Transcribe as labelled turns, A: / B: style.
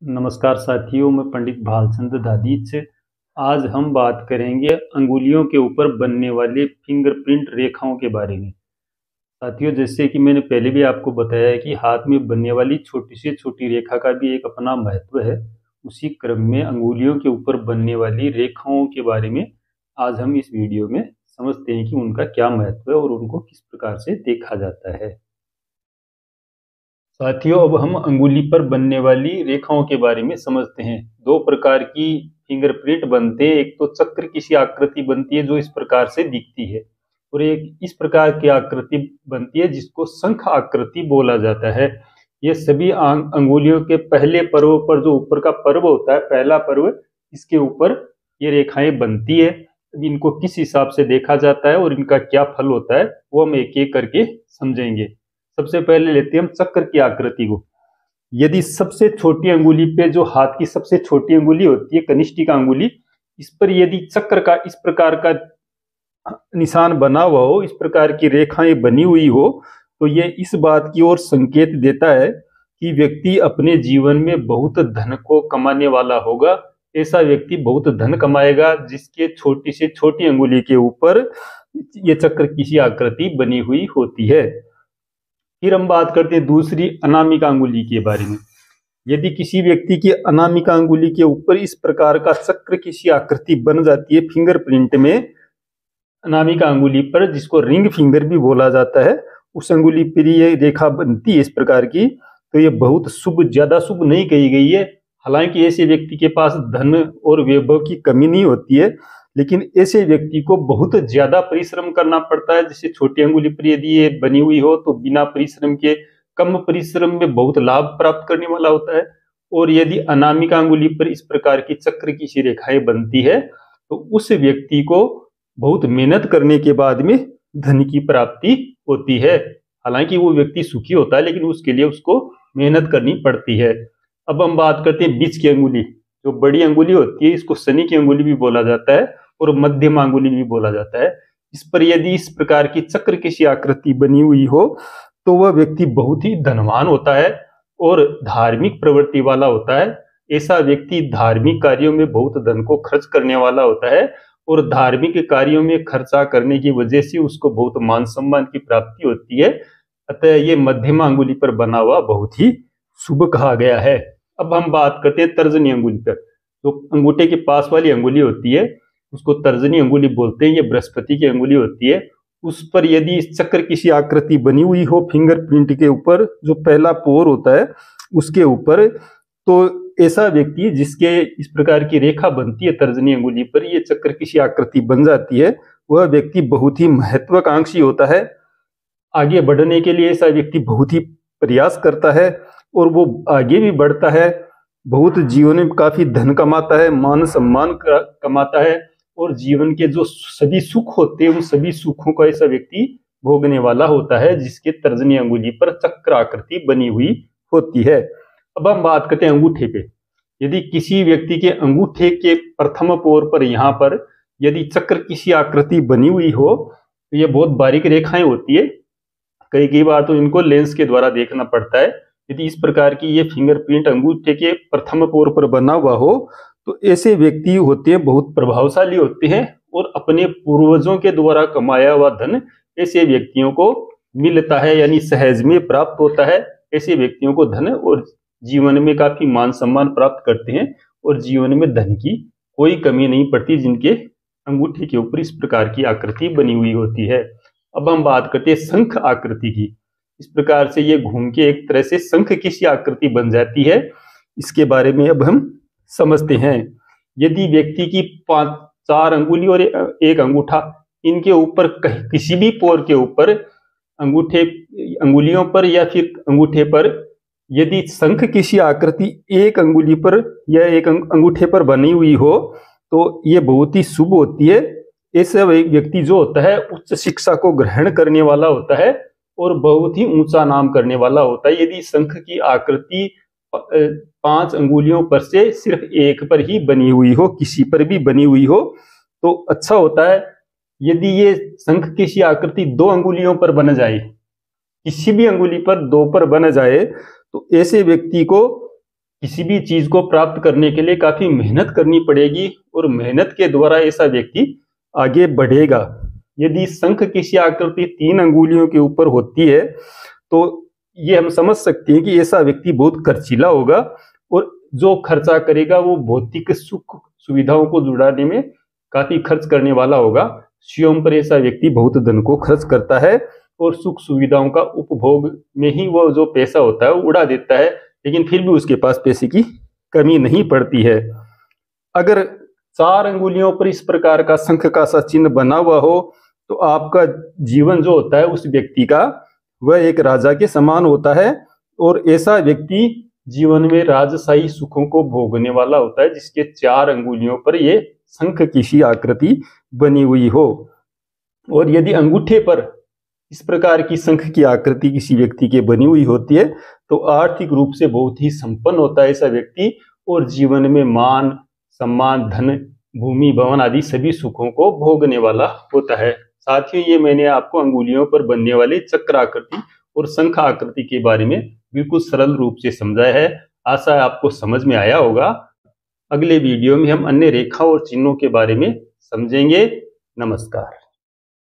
A: नमस्कार साथियों, मैं पंडित भालचंद्र दादीच। आज हम बात करेंगे अंगुलियों के ऊपर बनने वाले फिंगरप्रिंट रेखाओं के बारे में। साथियों, जैसे कि मैंने पहले भी आपको बताया है कि हाथ में बनने वाली छोटी से छोटी रेखा का भी एक अपना महत्व है। उसी क्रम में अंगुलियों के ऊपर बनने वाली रेखाओं के बारे में आज हम इस वीडियो में समझते हैं कि उनका क्या महत्व है और उनको किस प्रकार से देखा जाता है। साथियों, अब हम अंगुली पर बनने वाली रेखाओं के बारे में समझते हैं। दो प्रकार की फिंगरप्रिंट बनते हैं। एक तो चक्र किसी आकृति बनती है जो इस प्रकार से दिखती है, और एक इस प्रकार की आकृति बनती है जिसको शंख आकृति बोला जाता है। ये सभी अंगुलियों के पहले पर्व पर, जो ऊपर का पर्व होता है, पहला पर्व, इसके ऊपर ये रेखाएं बनती है। इनको किस हिसाब से देखा जाता है और इनका क्या फल होता है वो हम एक एक करके समझेंगे। सबसे पहले लेते हैं हम चक्र की आकृति को। यदि सबसे छोटी अंगुली पे, जो हाथ की सबसे छोटी अंगुली होती है, कनिष्ठिका अंगुली, इस पर यदि चक्र का इस प्रकार का निशान बना हुआ हो, इस प्रकार की रेखाएं बनी हुई हो, तो ये इस बात की ओर संकेत देता है कि व्यक्ति अपने जीवन में बहुत धन को कमाने वाला होगा। ऐसा व्यक्ति बहुत धन कमाएगा जिसके छोटी से छोटी अंगुली के ऊपर ये चक्र किसी आकृति बनी हुई होती है। फिर हम बात करते हैं दूसरी अनामिका अंगुली के बारे में। यदि किसी व्यक्ति की अनामिका अंगुली के ऊपर इस प्रकार का चक्र किसी आकृति बन जाती है फिंगरप्रिंट में, अनामिका अंगुली पर, जिसको रिंग फिंगर भी बोला जाता है, उस अंगुली पर ये रेखा बनती है इस प्रकार की, तो ये बहुत शुभ, ज्यादा शुभ नहीं कही गई है। हालांकि ऐसे व्यक्ति के पास धन और वैभव की कमी नहीं होती है, लेकिन ऐसे व्यक्ति को बहुत ज्यादा परिश्रम करना पड़ता है। जैसे छोटी अंगुली पर यदि ये बनी हुई हो तो बिना परिश्रम के, कम परिश्रम में बहुत लाभ प्राप्त करने वाला होता है। और यदि अनामिका अंगुली पर इस प्रकार की चक्र की सी रेखाएं बनती है तो उस व्यक्ति को बहुत मेहनत करने के बाद में धन की प्राप्ति होती है। हालांकि वो व्यक्ति सुखी होता है, लेकिन उसके लिए उसको मेहनत करनी पड़ती है। अब हम बात करते हैं बीच की अंगुली। जो बड़ी अंगुली होती है, इसको शनि की अंगुली भी बोला जाता है और मध्यम अंगुली भी बोला जाता है। इस पर यदि इस प्रकार की चक्र किसी आकृति बनी हुई हो तो वह व्यक्ति बहुत ही धनवान होता है और धार्मिक प्रवृत्ति वाला होता है। ऐसा व्यक्ति धार्मिक कार्यों में बहुत धन को खर्च करने वाला होता है, और धार्मिक कार्यों में खर्चा करने की वजह से उसको बहुत मान सम्मान की प्राप्ति होती है। अतः ये मध्यमा अंगुली पर बना हुआ बहुत ही शुभ कहा गया है। अब हम बात करते हैं तर्जनी अंगुली पर। जो अंगूठे के पास वाली अंगुली होती है उसको तर्जनी अंगुली बोलते हैं। ये बृहस्पति की अंगुली होती है। उस पर यदि इस चक्र किसी आकृति बनी हुई हो फिंगरप्रिंट के ऊपर, जो पहला पोर होता है उसके ऊपर, तो ऐसा व्यक्ति जिसके इस प्रकार की रेखा बनती है तर्जनी अंगुली पर, ये चक्र किसी आकृति बन जाती है, वह व्यक्ति बहुत ही महत्वाकांक्षी होता है। आगे बढ़ने के लिए ऐसा व्यक्ति बहुत ही प्रयास करता है और वो आगे भी बढ़ता है। बहुत जीवन में काफी धन कमाता है, मान सम्मान कमाता है, और जीवन के जो सभी सुख होते हैं उन सभी सुखों का ऐसा व्यक्ति भोगने वाला होता है जिसके तर्जनी अंगुली पर चक्र आकृति बनी हुई होती है। अब हम बात करते हैं अंगूठे पे। यदि किसी व्यक्ति के अंगूठे के प्रथम पोर पर, यहाँ पर यदि चक्र किसी आकृति बनी हुई हो तो ये बहुत बारीक रेखाएं होती है। कई बार तो इनको लेंस के द्वारा देखना पड़ता है। यदि इस प्रकार की ये फिंगरप्रिंट अंगूठे के प्रथम पोर पर बना हुआ हो तो ऐसे व्यक्ति होते हैं बहुत प्रभावशाली होते हैं, और अपने पूर्वजों के द्वारा कमाया हुआ धन ऐसे व्यक्तियों को मिलता है, यानी सहज में प्राप्त होता है। ऐसे व्यक्तियों को धन और जीवन में काफी मान सम्मान प्राप्त करते हैं, और जीवन में धन की कोई कमी नहीं पड़ती जिनके अंगूठे के ऊपर इस प्रकार की आकृति बनी हुई होती है। अब हम बात करते हैं शंख आकृति की। इस प्रकार से ये घूम के एक तरह से शंख किसी आकृति बन जाती है। इसके बारे में अब हम समझते हैं। यदि व्यक्ति की 4 अंगुली और एक अंगूठा, इनके ऊपर किसी भी पोर के ऊपर, अंगुलियों पर या फिर अंगूठे पर, यदि शंख किसी आकृति एक अंगुली पर या एक अंगूठे पर बनी हुई हो तो ये बहुत ही शुभ होती है। ऐसा व्यक्ति जो होता है उच्च शिक्षा को ग्रहण करने वाला होता है और बहुत ही ऊंचा नाम करने वाला होता है। यदि शंख की आकृति 5 अंगुलियों पर से सिर्फ एक पर ही बनी हुई हो, किसी पर भी बनी हुई हो तो अच्छा होता है। यदि ये शंख किसी आकृति 2 अंगुलियों पर बन जाए, किसी भी अंगुली पर 2 पर बन जाए, तो ऐसे व्यक्ति को किसी भी चीज को प्राप्त करने के लिए काफी मेहनत करनी पड़ेगी और मेहनत के द्वारा ऐसा व्यक्ति आगे बढ़ेगा। यदि शंख की सी आकृति 3 अंगुलियों के ऊपर होती है तो ये हम समझ सकते हैं कि ऐसा व्यक्ति बहुत खर्चीला होगा और जो खर्चा करेगा वो भौतिक सुख सुविधाओं को जुड़ाने में काफी खर्च करने वाला होगा। स्वयं पर ऐसा व्यक्ति बहुत धन को खर्च करता है और सुख सुविधाओं का उपभोग में ही वो जो पैसा होता है वो उड़ा देता है, लेकिन फिर भी उसके पास पैसे की कमी नहीं पड़ती है। अगर 4 अंगुलियों पर इस प्रकार का शंख का सा चिन्ह बना हुआ हो तो आपका जीवन जो होता है उस व्यक्ति का वह एक राजा के समान होता है और ऐसा व्यक्ति जीवन में राजशाही सुखों को भोगने वाला होता है जिसके 4 अंगुलियों पर ये शंख की सी आकृति बनी हुई हो। और यदि अंगूठे पर इस प्रकार की शंख की आकृति किसी व्यक्ति के बनी हुई होती है तो आर्थिक रूप से बहुत ही संपन्न होता है ऐसा व्यक्ति और जीवन में मान सम्मान धन भूमि भवन आदि सभी सुखों को भोगने वाला होता है। साथियों, ये मैंने आपको अंगुलियों पर बनने वाले चक्र आकृति और शंख आकृति के बारे में बिल्कुल सरल रूप से समझाया है। आशा है आपको समझ में आया होगा। अगले वीडियो में हम अन्य रेखा और चिन्हों के बारे में समझेंगे। नमस्कार।